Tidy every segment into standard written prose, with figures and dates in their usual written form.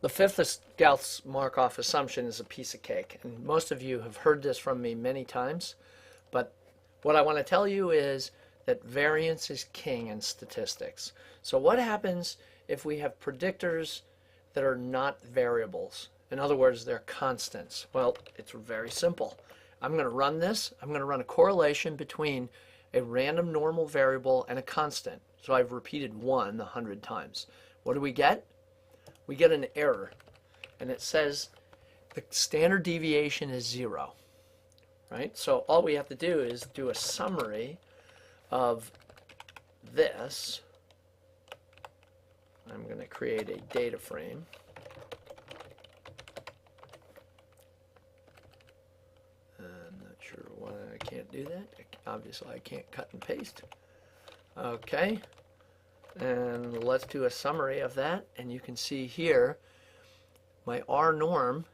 The fifth Gauss-Markov assumption is a piece of cake, and most of you have heard this from me many times, but what I want to tell you is that variance is king in statistics. So what happens if we have predictors that are not variables? In other words, they're constants. Well, it's very simple. I'm going to run this. I'm going to run a correlation between a random normal variable and a constant. So I've repeated 1 100 times. What do we get? We get an error, and it says the standard deviation is 0, right? So all we have to do is do a summary of this. I'm going to create a data frame. I'm not sure why I can't do that. Obviously, I can't cut and paste. Okay. And let's do a summary of that, and you can see here my R norm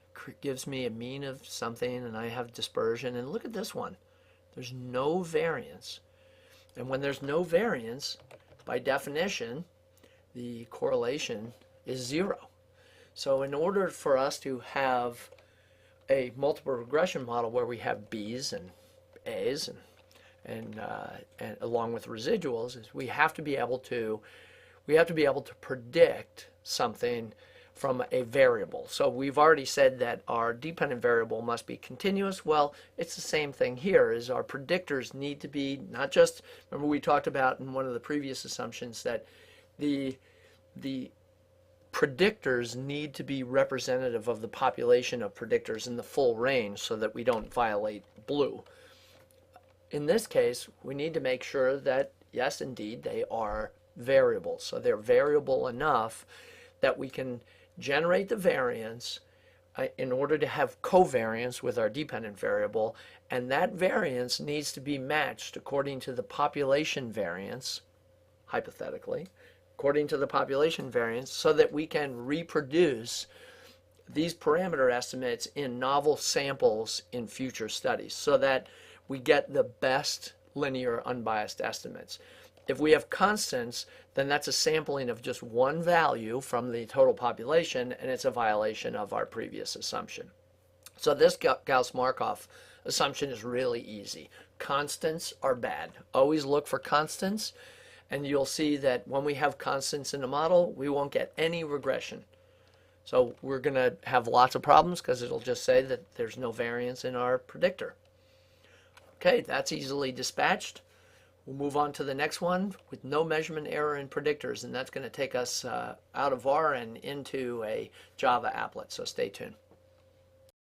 gives me a mean of something, and I have dispersion, and look at this one. There's no variance. And when there's no variance, by definition, the correlation is 0. So in order for us to have a multiple regression model where we have B's and A's and along with residuals, is we have to be able to predict something from a variable. So we've already said that our dependent variable must be continuous. Well, it's the same thing here, is our predictors need to be not just, remember we talked about in one of the previous assumptions that the predictors need to be representative of the population of predictors in the full range so that we don't violate blue. In this case, we need to make sure that, yes, indeed, they are variables. So they're variable enough that we can generate the variance in order to have covariance with our dependent variable, and that variance needs to be matched according to the population variance, hypothetically, according to the population variance, so that we can reproduce these parameter estimates in novel samples in future studies so that we get the best linear unbiased estimates. If we have constants, then that's a sampling of just one value from the total population, and it's a violation of our previous assumption. So this Gauss-Markov assumption is really easy. Constants are bad. Always look for constants, and you'll see that when we have constants in the model, we won't get any regression. So we're going to have lots of problems because it'll just say that there's no variance in our predictor. Okay, that's easily dispatched. We'll move on to the next one with no measurement error in predictors, and that's going to take us out of R and into a Java applet, so stay tuned.